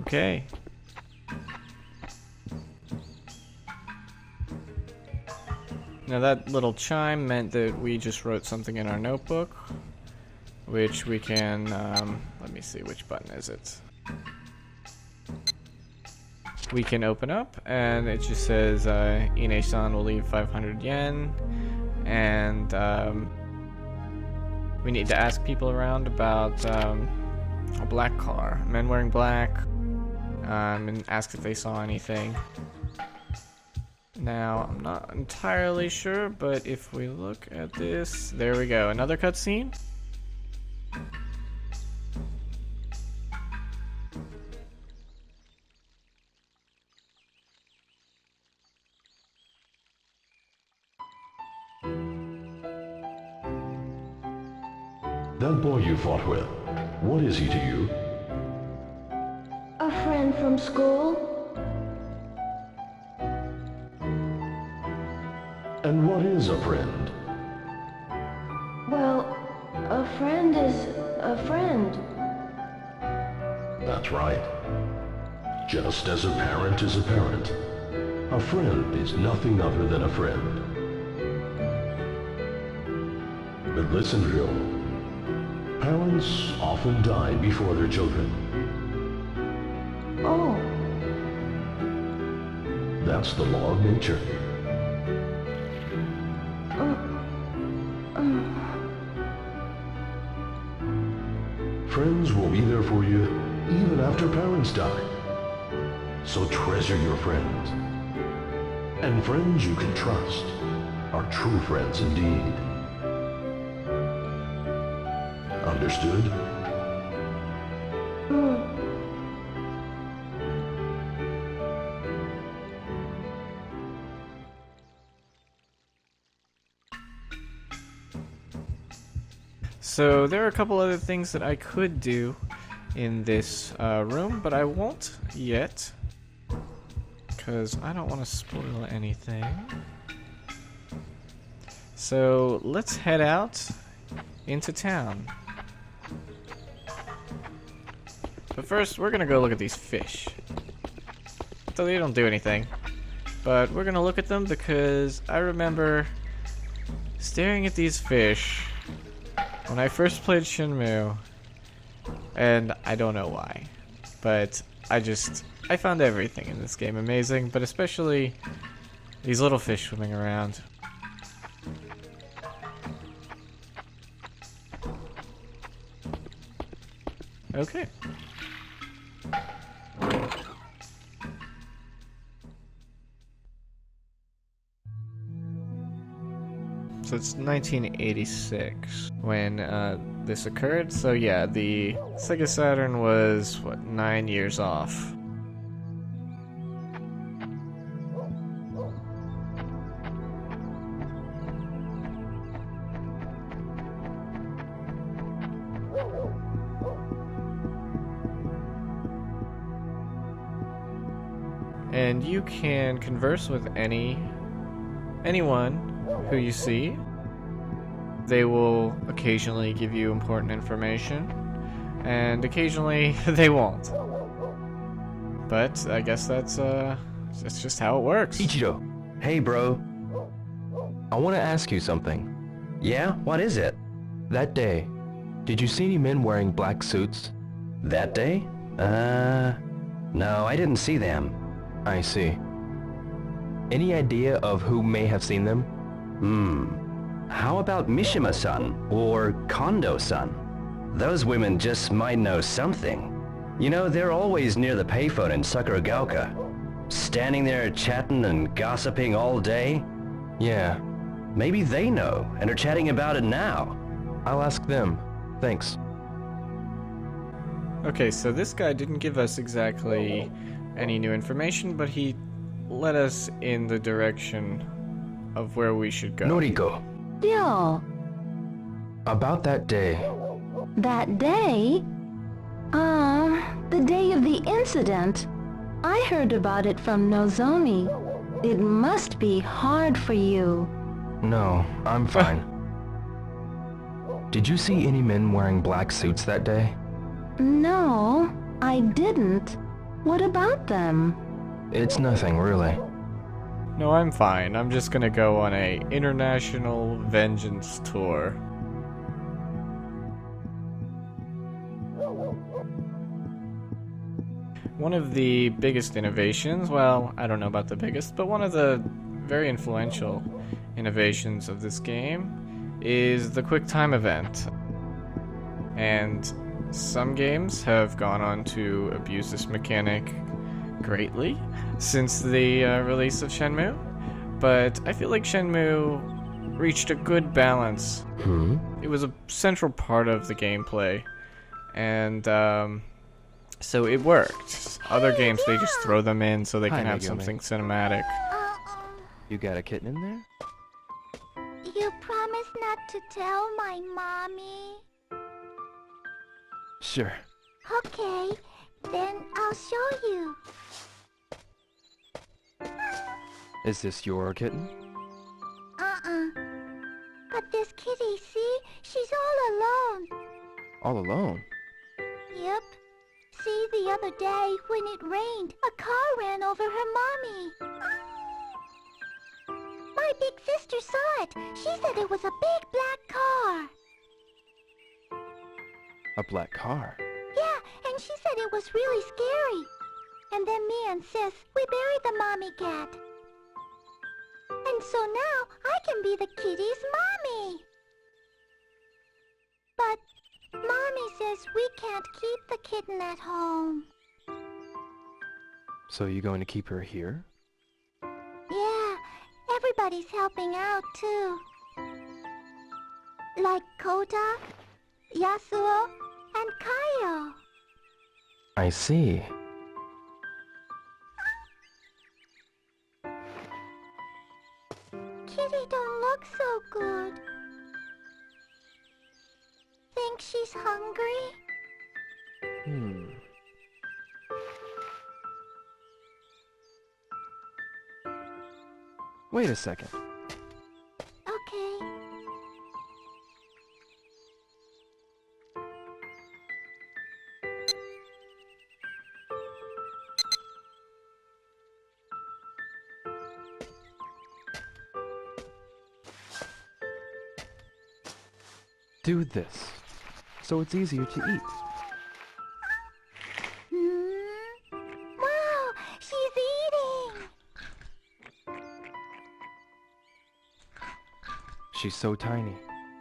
Okay. Now that little chime meant that we just wrote something in our notebook, which we can, let me see, which button is it? We can open up, and it just says, Ine-san will leave 500 yen, and, we need to ask people around about, a black car. Men wearing black, and ask if they saw anything. Now, I'm not entirely sure, but if we look at this, there we go, another cutscene. That boy you fought with, what is he to you? A friend from school? And what is a friend? Well, a friend is a friend. That's right. Just as a parent is a parent, a friend is nothing other than a friend. But listen, Ryo. Parents often die before their children. Oh, That's the law of nature. Friends will be there for you even after parents die. So treasure your friends. And friends you can trust are true friends indeed. Understood? So there are a couple other things that I could do in this room, but I won't yet, because I don't want to spoil anything. So let's head out into town. But first, we're gonna go look at these fish. So they don't do anything, but we're gonna look at them because I remember staring at these fish when I first played Shenmue, and I don't know why, but I found everything in this game amazing, but especially these little fish swimming around. Okay. So it's 1986 when this occurred. So yeah, the Sega Saturn was, what, 9 years off. And you can converse with anyone who you see. They will occasionally give you important information, and occasionally they won't. But I guess that's just how it works. Ichiro, hey bro. I want to ask you something. Yeah? What is it? That day, did you see any men wearing black suits? That day? No, I didn't see them. I see. Any idea of who may have seen them? How about Mishima-san or Kondo-san? Those women just might know something. You know, they're always near the payphone in Sakuragaoka. Standing there chatting and gossiping all day. Yeah. Maybe they know and are chatting about it now. I'll ask them. Thanks. Okay, so this guy didn't give us exactly any new information, but he led us in the direction of where we should go. Noriko, Bill, about that day. that day? The day of the incident. I heard about it from Nozomi. It must be hard for you. No, I'm fine. Did you see any men wearing black suits that day? No, I didn't. What about them? It's nothing, really. No, I'm fine. I'm just gonna go on a international vengeance tour. One of the biggest innovations, well, I don't know about the biggest, but one of the very influential innovations of this game is the quick time event. And some games have gone on to abuse this mechanic greatly since the release of Shenmue, but I feel like Shenmue reached a good balance. It was a central part of the gameplay, and so it worked. Other games, they just throw them in so they Hi, can have Megumi. something cinematic. You got a kitten in there? You promise not to tell my mommy? Sure. Okay, then I'll show you. Is this your kitten? But this kitty, see? She's all alone. All alone? Yep. See, the other day, when it rained, a car ran over her mommy. My big sister saw it. She said it was a big black car. A black car? Yeah, and she said it was really scary. And then me and Sis, we buried the mommy cat. And so now I can be the kitty's mommy. But Mommy says we can't keep the kitten at home. So you going to keep her here? Yeah, everybody's helping out too. Like Kota, Yasuo, and Kaio. I see. Kitty don't look so good. Think she's hungry? Wait a second. Okay. Do this, so it's easier to eat. Wow, she's eating! She's so tiny,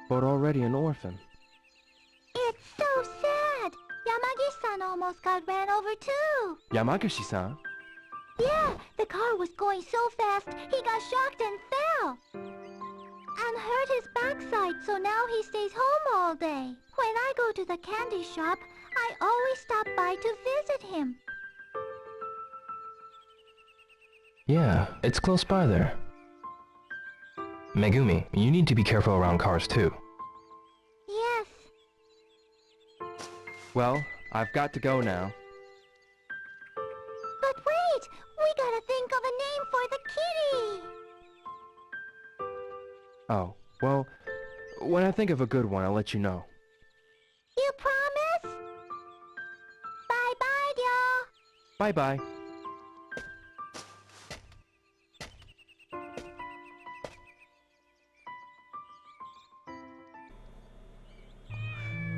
but already an orphan. It's so sad! Yamagi-san almost got ran over too! Yamagashi-san? Yeah, the car was going so fast, he got shocked and fell! And hurt his backside, so now he stays home all day. When I go to the candy shop, I always stop by to visit him. Yeah, it's close by there. Megumi, you need to be careful around cars too. Yes. Well, I've got to go now. But wait! We gotta think of a name for the kitty! Oh, well, when I think of a good one, I'll let you know. You promise? Bye-bye, y'all! Bye-bye.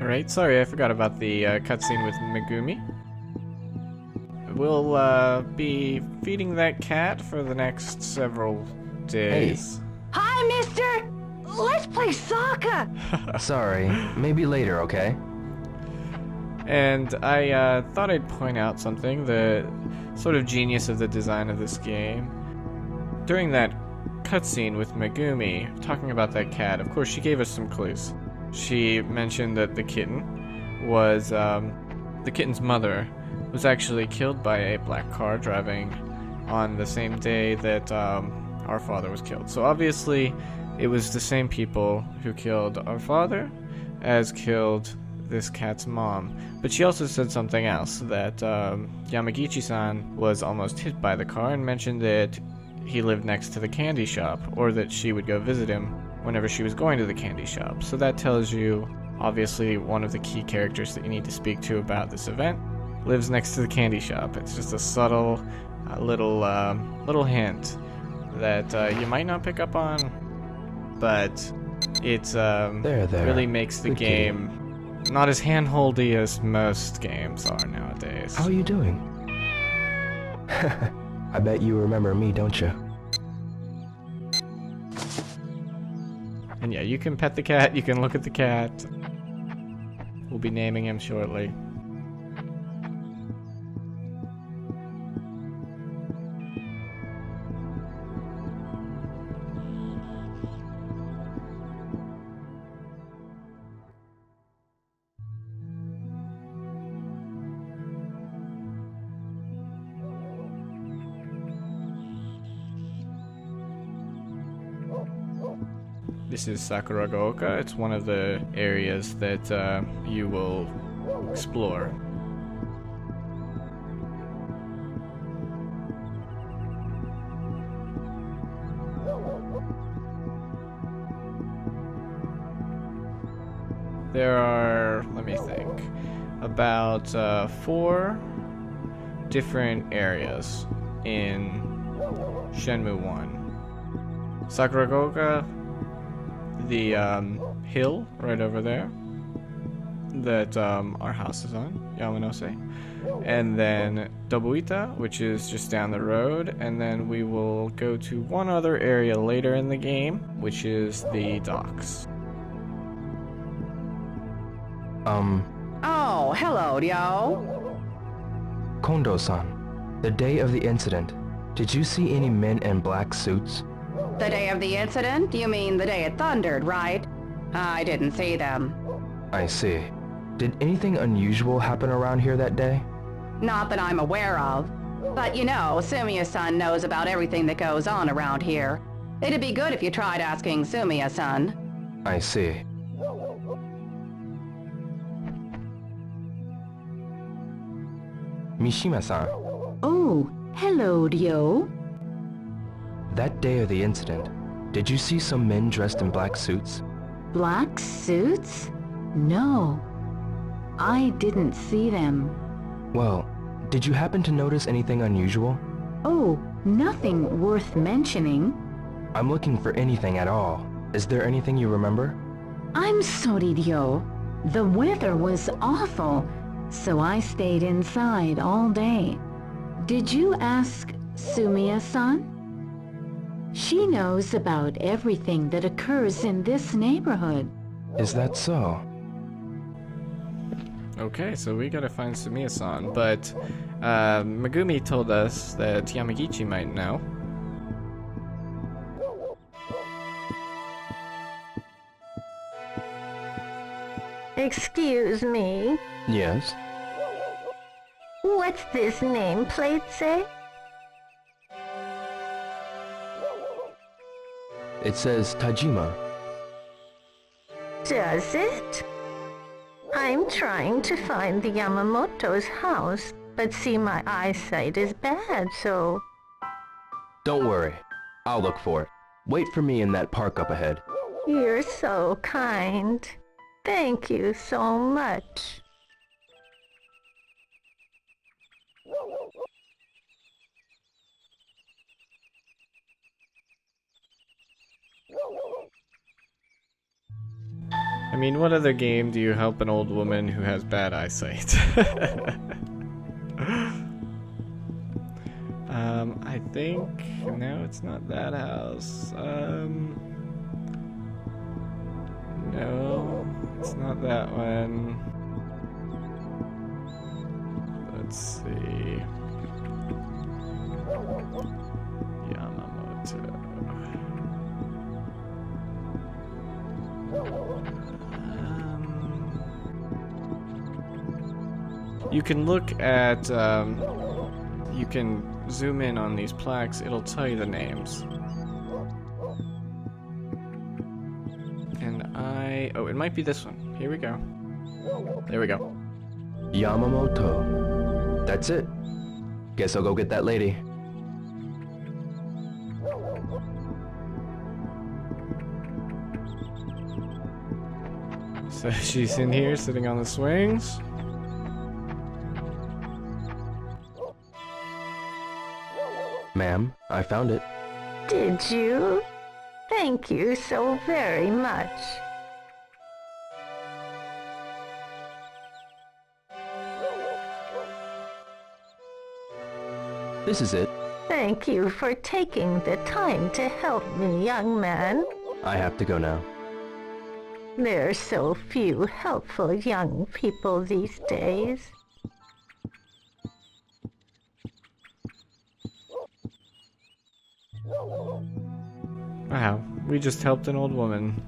Alright, sorry, I forgot about the cutscene with Megumi. We'll be feeding that cat for the next several days. Hi, mister! Let's play soccer! Sorry, maybe later, okay? And I thought I'd point out something, the sort of genius of the design of this game. During that cutscene with Megumi, talking about that cat, of course she gave us some clues. She mentioned that the kitten was, the kitten's mother was actually killed by a black car driving on the same day that our father was killed. So obviously it was the same people who killed our father as killed this cat's mom. But she also said something else, that Yamagichi-san was almost hit by the car and mentioned that he lived next to the candy shop, or that she would go visit him whenever she was going to the candy shop. So that tells you, obviously, one of the key characters that you need to speak to about this event. lives next to the candy shop. It's just a subtle little hint that you might not pick up on, but it really makes the Good game not as handholdy as most games are nowadays. How are you doing? I bet you remember me, don't you? And yeah, you can pet the cat, you can look at the cat. We'll be naming him shortly. This is Sakuragaoka. It's one of the areas that you will explore. There are, let me think, about 4 different areas in Shenmue 1. Sakuragaoka, the hill right over there that our house is on, Yamanose, and then Dobuita, which is just down the road, and then we will go to one other area later in the game, which is the docks. Oh, hello, Ryo. Kondo-san, the day of the incident, did you see any men in black suits? The day of the incident? You mean the day it thundered, right? I didn't see them. I see. Did anything unusual happen around here that day? Not that I'm aware of. But you know, Sumiya-san knows about everything that goes on around here. It'd be good if you tried asking Sumiya-san. I see. Mishima-san, Oh, hello, Ryo. that day of the incident, did you see some men dressed in black suits? Black suits? No, I didn't see them. Well, did you happen to notice anything unusual? Oh, nothing worth mentioning. I'm looking for anything at all. Is there anything you remember? I'm sorry, Ryo. The weather was awful, so I stayed inside all day. Did you ask Sumiya-san? She knows about everything that occurs in this neighborhood. Is that so? Okay, so we gotta find Sumiya-san, but Megumi told us that Yamagichi might know. Excuse me, Yes. what's this nameplate say? It says Tajima. Does it? I'm trying to find the Yamamoto's house, but see my eyesight is bad, so... Don't worry. I'll look for it. Wait for me in that park up ahead. You're so kind. Thank you so much. I mean, what other game do you help an old woman who has bad eyesight? I think... No, it's not that house. No, it's not that one. Let's see. Yamamoto. You can look at, you can zoom in on these plaques, it'll tell you the names. And oh, it might be this one. Here we go. There we go. Yamamoto. That's it. Guess I'll go get that lady. So she's in here, sitting on the swings. Ma'am, I found it. Did you? Thank you so very much. This is it. Thank you for taking the time to help me, young man. I have to go now. There are so few helpful young people these days. Wow, we just helped an old woman.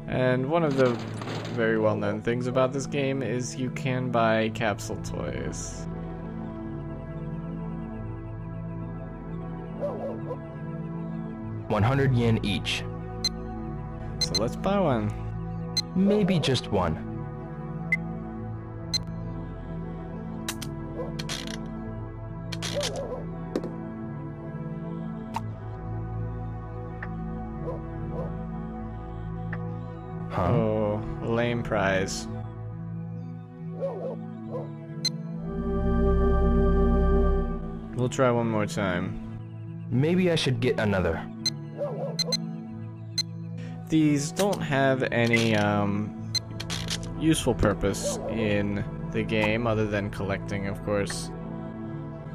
And one of the very well-known things about this game is you can buy capsule toys. $100 each. So let's buy one. Maybe just one. Huh? Oh, lame prize. We'll try one more time. Maybe I should get another. These don't have any useful purpose in the game other than collecting, of course.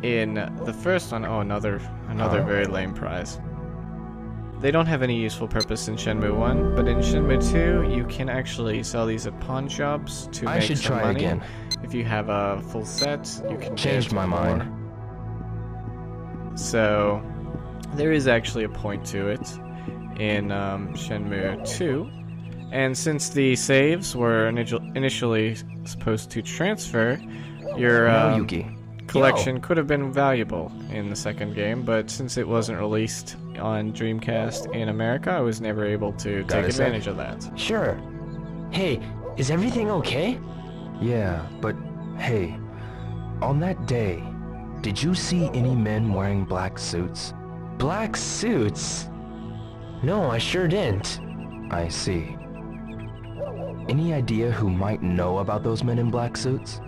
In the first one, oh, another very lame prize. They don't have any useful purpose in Shenmue 1, but in Shenmue 2, you can actually sell these at pawn shops to I make should some try money. again. If you have a full set, you can Changed get my more. mind. So, there is actually a point to it in Shenmue 2. And since the saves were initially supposed to transfer, your No, Yuki. collection could have been valuable in the second game, but since it wasn't released on Dreamcast in America, I was never able to take a sec? advantage of that. Sure. Hey, is everything okay? Yeah, but hey, on that day, did you see any men wearing black suits? Black suits? No, I sure didn't. I see. Any idea who might know about those men in black suits?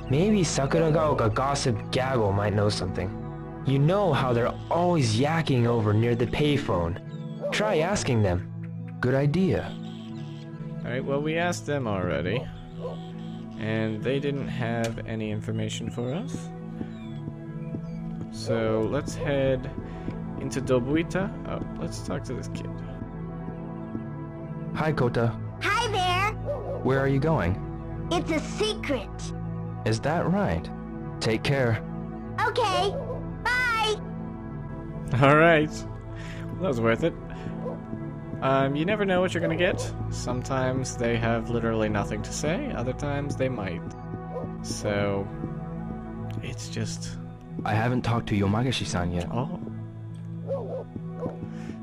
Maybe Sakuragaoka Gossip Gaggle might know something. You know how they're always yakking over near the payphone. Try asking them. Good idea. Alright, well, we asked them already, and they didn't have any information for us. So let's head into Dobuita. Oh, let's talk to this kid. Hi, Kota. Hi there! Where are you going? It's a secret. Is that right? Take care. Okay, bye! Alright. That was worth it. You never know what you're gonna get. Sometimes they have literally nothing to say, other times they might. So, it's just... I haven't talked to Yomagashi-san yet. Oh.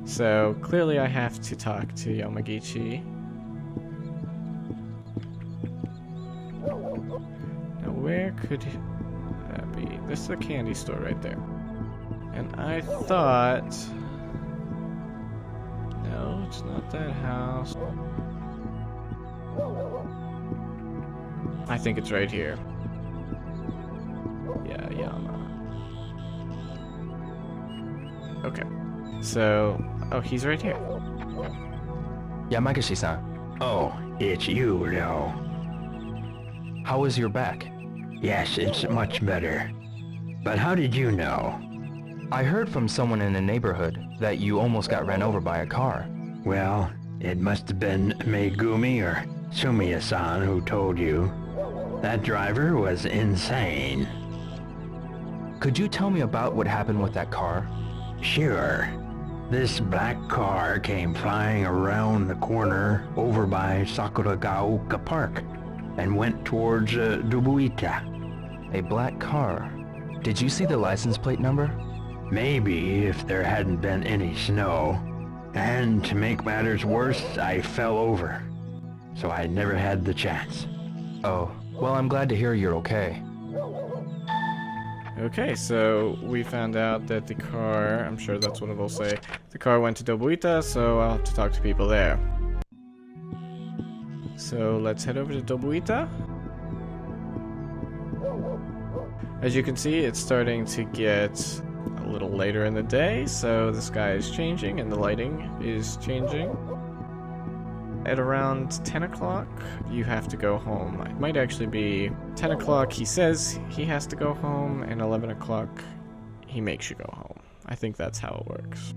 So, clearly I have to talk to Yomagichi. Now, where could that be? This is a candy store right there. And I thought... No, it's not that house. I think it's right here. Yeah, Yama. Okay. So, oh, he's right here. Yamagashi-san, Oh, it's you now. how is your back? Yes, it's much better. But how did you know? I heard from someone in the neighborhood that you almost got ran over by a car. Well, it must have been Megumi or Sumiya-san who told you. That driver was insane. Could you tell me about what happened with that car? Sure. This black car came flying around the corner over by Sakuragaoka Park and went towards Dobuita. A black car. Did you see the license plate number? Maybe if there hadn't been any snow. And to make matters worse, I fell over. So I never had the chance. Oh, well, I'm glad to hear you're okay. Okay, so we found out that the car, I'm sure that's what it will say, the car went to Dobuita, so I'll have to talk to people there. So let's head over to Dobuita. As you can see, it's starting to get a little later in the day, so the sky is changing and the lighting is changing. At around 10 o'clock, you have to go home. It might actually be 10 o'clock he says he has to go home, and 11 o'clock he makes you go home. I think that's how it works.